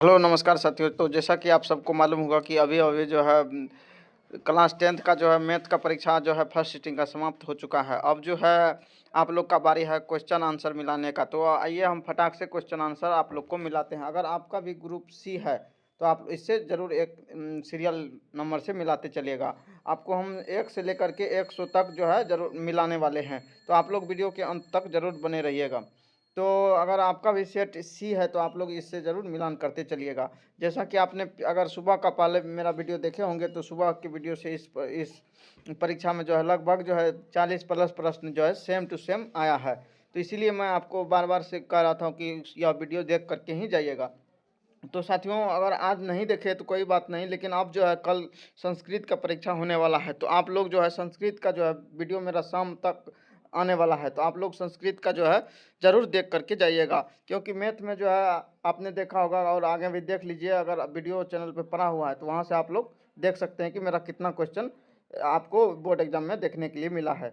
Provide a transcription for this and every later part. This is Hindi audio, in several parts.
हेलो नमस्कार साथियों। तो जैसा कि आप सबको मालूम होगा कि अभी-अभी जो है क्लास 10th का जो है मैथ का परीक्षा जो है फर्स्ट सिटिंग का समाप्त हो चुका है। अब जो है आप लोग का बारी है क्वेश्चन आंसर मिलाने का। तो आइए हम फटाक से क्वेश्चन आंसर आप लोग को मिलाते हैं। अगर आपका भी ग्रुप सी है तो आप इससे ज़रूर एक सीरियल नंबर से मिलाते चलिएगा। आपको हम 1 से लेकर के 100 तक जो है ज़रूर मिलाने वाले हैं। तो आप लोग वीडियो के अंत तक ज़रूर बने रहिएगा। तो अगर आपका भी सेट सी है तो आप लोग इससे ज़रूर मिलान करते चलिएगा। जैसा कि आपने अगर सुबह का पहले मेरा वीडियो देखे होंगे तो सुबह की वीडियो से इस परीक्षा में जो है लगभग जो है 40 प्लस प्रश्न जो है सेम टू सेम आया है। तो इसीलिए मैं आपको बार-बार से कह रहा था कि यह वीडियो देख कर के ही जाइएगा। तो साथियों अगर आज नहीं देखे तो कोई बात नहीं, लेकिन अब जो है कल संस्कृत का परीक्षा होने वाला है। तो आप लोग जो है संस्कृत का जो है वीडियो मेरा शाम तक आने वाला है। तो आप लोग संस्कृत का जो है ज़रूर देख करके जाइएगा, क्योंकि मैथ में जो है आपने देखा होगा और आगे भी देख लीजिए। अगर वीडियो चैनल पे पड़ा हुआ है तो वहाँ से आप लोग देख सकते हैं कि मेरा कितना क्वेश्चन आपको बोर्ड एग्जाम में देखने के लिए मिला है।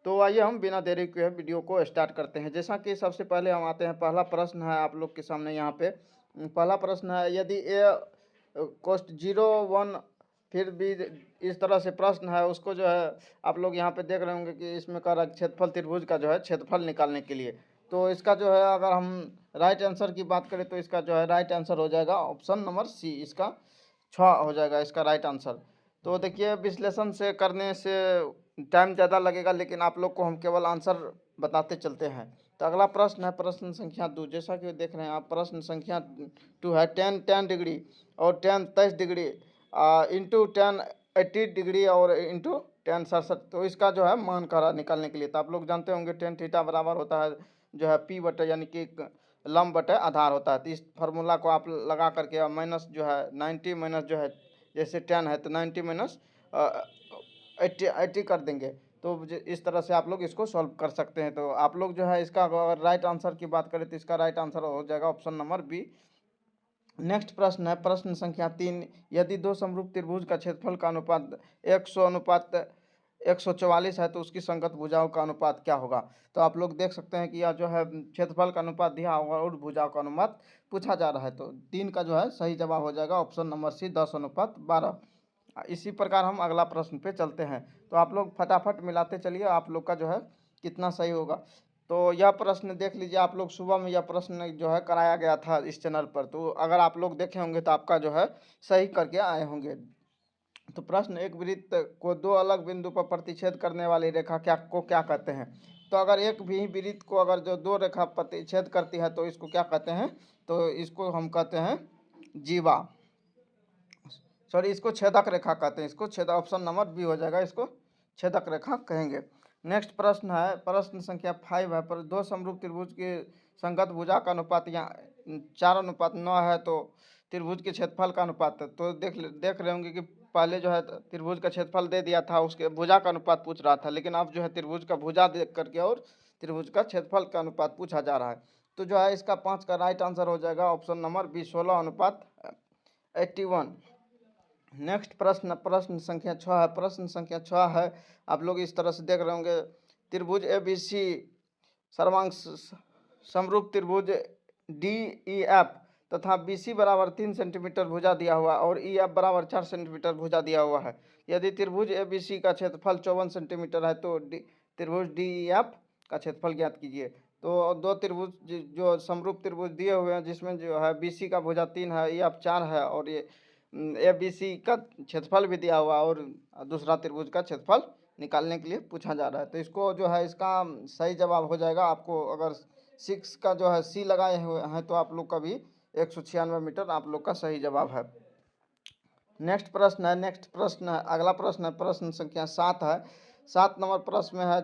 तो आइए हम बिना देरी के वीडियो को स्टार्ट करते हैं। जैसा कि सबसे पहले हम आते हैं, पहला प्रश्न है आप लोग के सामने यहाँ पे। पहला प्रश्न है, यदि ए कोष्ट 0 1 फिर भी इस तरह से प्रश्न है, उसको जो है आप लोग यहाँ पे देख रहे होंगे कि इसमें कह रहा है क्षेत्रफल त्रिभुज का जो है क्षेत्रफल निकालने के लिए। तो इसका जो है अगर हम राइट आंसर की बात करें तो इसका जो है राइट आंसर हो जाएगा ऑप्शन नंबर सी, इसका 6 हो जाएगा इसका राइट आंसर। तो देखिए विश्लेषण से करने से टाइम ज़्यादा लगेगा, लेकिन आप लोग को हम केवल आंसर बताते चलते हैं। तो अगला प्रश्न है प्रश्न संख्या 2। जैसा कि देख रहे हैं आप, प्रश्न संख्या 2 है 10 डिग्री और 23 डिग्री इंटू 80 डिग्री और इंटू 67। तो इसका जो है मान करा निकालने के लिए, तो आप लोग जानते होंगे 10 थीटा बराबर होता है जो है पी बटे यानी कि लंब बटे आधार होता है। तो इस फार्मूला को आप लगा करके माइनस जो है 90 माइनस जो है जैसे 10 है तो 90 माइनस 80 कर देंगे। तो इस तरह से आप लोग इसको सॉल्व कर सकते हैं। तो आप लोग जो है इसका अगर राइट आंसर की बात करें तो इसका राइट आंसर हो जाएगा ऑप्शन नंबर बी। नेक्स्ट प्रश्न है प्रश्न संख्या 3। यदि दो समरूप त्रिभुज का क्षेत्रफल का अनुपात 100 अनुपात 144 है तो उसकी संगत भुजाओं का अनुपात क्या होगा। तो आप लोग देख सकते हैं कि यह जो है क्षेत्रफल का अनुपात दिया होगा और भुजाओं का अनुपात पूछा जा रहा है। तो 3 का जो है सही जवाब हो जाएगा ऑप्शन नंबर सी 10 अनुपात 12। इसी प्रकार हम अगला प्रश्न पे चलते हैं। तो आप लोग फटाफट मिलाते चलिए, आप लोग का जो है कितना सही होगा। तो यह प्रश्न देख लीजिए, आप लोग सुबह में यह प्रश्न जो है कराया गया था इस चैनल पर। तो अगर आप लोग देखे होंगे तो आपका जो है सही करके आए होंगे। तो प्रश्न, एक वृत्त को दो अलग बिंदु पर प्रतिच्छेद करने वाली रेखा क्या कहते हैं। तो अगर एक भी वृत्त को अगर जो दो रेखा प्रतिच्छेद करती है तो इसको क्या कहते हैं। तो इसको हम कहते हैं जीवा, सॉरी इसको छेदक रेखा कहते हैं। इसको छेद ऑप्शन नंबर बी हो जाएगा, इसको छेदक रेखा कहेंगे। नेक्स्ट प्रश्न है प्रश्न संख्या 5 है, पर दो समरूप त्रिभुज के संगत भुजा का अनुपात यहाँ 4:9 है तो त्रिभुज के क्षेत्रफल का अनुपात है। तो देख रहे होंगे कि पहले जो है त्रिभुज का क्षेत्रफल दे दिया था, उसके भुजा का अनुपात पूछ रहा था, लेकिन अब जो है त्रिभुज का भुजा देख करके और त्रिभुज का क्षेत्रफल का अनुपात पूछा जा रहा है। तो जो है इसका 5 का राइट आंसर हो जाएगा ऑप्शन नंबर बी 16:81। नेक्स्ट प्रश्न प्रश्न संख्या 6 है। प्रश्न संख्या 6 है, आप लोग इस तरह से देख रहे होंगे, त्रिभुज ए बी सी सर्वांग समरूप त्रिभुज डी ई एफ तथा बी सी बराबर 3 सेंटीमीटर भुजा दिया हुआ और ई एफ बराबर 4 सेंटीमीटर भुजा दिया हुआ है। यदि त्रिभुज ए बी सी का क्षेत्रफल 54 सेंटीमीटर है तो त्रिभुज डी ई एफ का क्षेत्रफल ज्ञात कीजिए। तो दो त्रिभुज जो समरूप त्रिभुज दिए हुए हैं जिसमें जो है बी सी का भुजा 3 है, ई एफ 4 है और ये ए बी सी का क्षेत्रफल भी दिया हुआ और दूसरा त्रिभुज का क्षेत्रफल निकालने के लिए पूछा जा रहा है। तो इसको जो है इसका सही जवाब हो जाएगा, आपको अगर 6 का जो है सी लगाए हुए हैं तो आप लोग का भी 196 मीटर आप लोग का सही जवाब है। नेक्स्ट प्रश्न है अगला प्रश्न है प्रश्न संख्या 7 है। 7 नंबर प्रश्न में है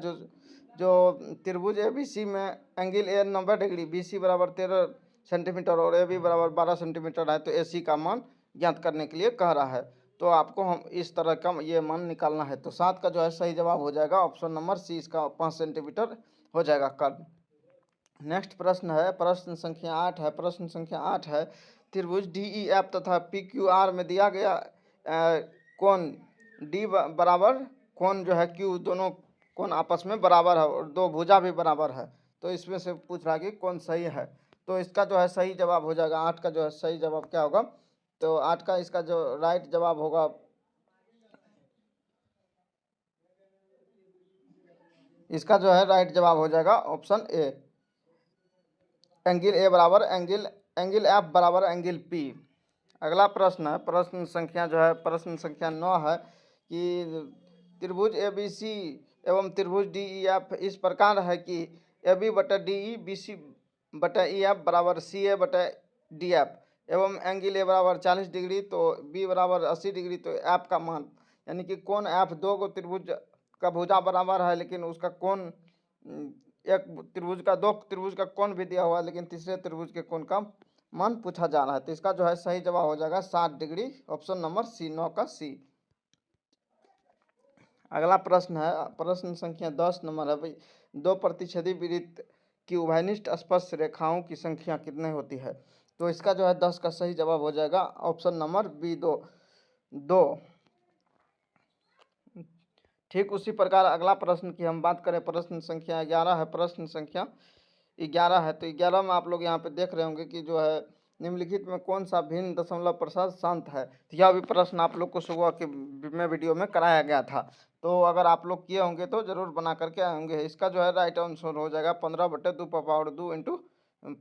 जो त्रिभुज ए बी सी में angle A 90 degree, B C बराबर 13 सेंटीमीटर और ए बी बराबर 12 सेंटीमीटर है तो ए सी का मान ज्ञात करने के लिए कह रहा है। तो आपको हम इस तरह का ये मान निकालना है। तो 7 का जो है सही जवाब हो जाएगा ऑप्शन नंबर सी, इसका 5 सेंटीमीटर हो जाएगा कर्व। नेक्स्ट प्रश्न है प्रश्न संख्या 8 है। प्रश्न संख्या 8 है, त्रिभुज डी ई एफ तथा पी क्यू आर में दिया गया कोण डी बराबर कोण जो है क्यू, दोनों कोण आपस में बराबर है और दो भुजा भी बराबर है। तो इसमें से पूछ रहा है कि कौन सही है। तो इसका जो है सही जवाब हो जाएगा 8 का जो है सही जवाब क्या होगा, तो 8 का इसका जो राइट जवाब होगा, इसका जो है राइट जवाब हो जाएगा ऑप्शन ए, एंगल ए बराबर एंगल एफ बराबर एंगल पी। अगला प्रश्न है, प्रश्न संख्या जो है प्रश्न संख्या 9 है कि त्रिभुज ए बी सी एवं त्रिभुज डी ई एफ इस प्रकार है कि ए बी बटा डी ई बी सी बटा ई एफ बराबर सी ए बटा डी एफ एवं एंगल ए बराबर 40 डिग्री तो बी बराबर 80 डिग्री, तो एफ का मान यानी कि कौन एफ दो को त्रिभुज का भुजा बराबर है, लेकिन उसका कौन एक त्रिभुज का दो त्रिभुज का कोण भी दिया हुआ है, लेकिन तीसरे त्रिभुज के कोण का मान पूछा जा रहा है। तो इसका जो है सही जवाब हो जाएगा 60 डिग्री, ऑप्शन नंबर सी, 9 का सी। अगला प्रश्न है, प्रश्न संख्या 10 नंबर है भाई, दो प्रतिच्छेदी वृत्त की उभयनिष्ठ स्पर्श रेखाओं की संख्या कितनी होती है, तो इसका जो है 10 का सही जवाब हो जाएगा ऑप्शन नंबर बी, दो। ठीक उसी प्रकार अगला प्रश्न की हम बात करें, प्रश्न संख्या 11 है, प्रश्न संख्या 11 है, तो 11 में आप लोग यहाँ पे देख रहे होंगे कि जो है निम्नलिखित में कौन सा भिन्न दशमलव प्रसाद शांत है। तो यह भी प्रश्न आप लोग को सुबह के में वीडियो में कराया गया था, तो अगर आप लोग किए होंगे तो जरूर बना करके आए होंगे। इसका जो है राइट आंसर हो जाएगा 15/2 इंटू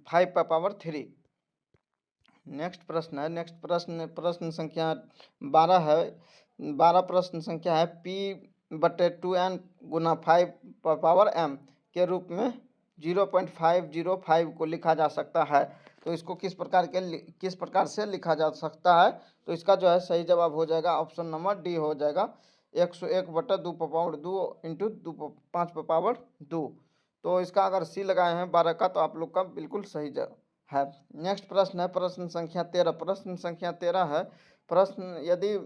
5/3। नेक्स्ट प्रश्न है, नेक्स्ट प्रश्न संख्या 12 है, 12 प्रश्न संख्या है P/2n गुना 5/m के रूप में 0.505 को लिखा जा सकता है, तो इसको किस प्रकार से लिखा जा सकता है, तो इसका जो है सही जवाब हो जाएगा ऑप्शन नंबर डी हो जाएगा 101/2 इंटू 5/2। तो इसका अगर सी लगाए हैं 12 का, तो आप लोग का बिल्कुल सही जवाब है। नेक्स्ट प्रश्न है, प्रश्न संख्या 13, प्रश्न संख्या 13 है, प्रश्न यदि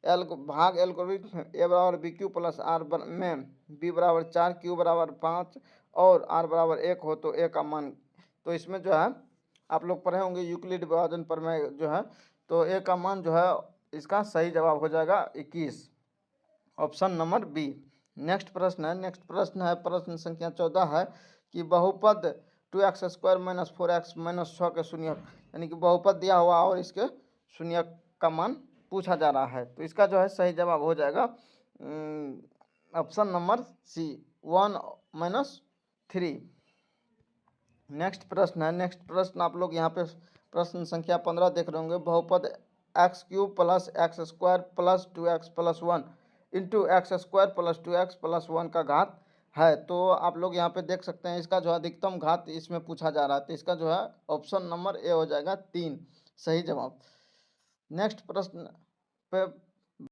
भाग एल्गोरिथ्म ए बराबर बी क्यू प्लस आर में बी बराबर 4 क्यू बराबर 5 और आर बराबर 1 हो तो ए का मान, तो इसमें जो है आप लोग पढ़े होंगे यूक्लिड विभाजन पर में जो है, तो ए का मान जो है इसका सही जवाब हो जाएगा 21, ऑप्शन नंबर बी। नेक्स्ट प्रश्न है, नेक्स्ट प्रश्न है, प्रश्न संख्या 14 है कि बहुपद 2x² - 4x - 6 के शून्यक, यानी कि बहुपद दिया हुआ और इसके शून्यक का मान पूछा जा रहा है, तो इसका जो है सही जवाब हो जाएगा ऑप्शन नंबर सी, 1 - 3। नेक्स्ट प्रश्न है, नेक्स्ट प्रश्न आप लोग यहाँ पे प्रश्न संख्या 15 देख रहे होंगे, बहुपद x³ + x² + 2x + 1 into x² + 2x + 1 का घात है, तो आप लोग यहाँ पे देख सकते हैं इसका जो अधिकतम घात इसमें पूछा जा रहा है, तो इसका जो है ऑप्शन नंबर ए हो जाएगा 3 सही जवाब। नेक्स्ट प्रश्न पे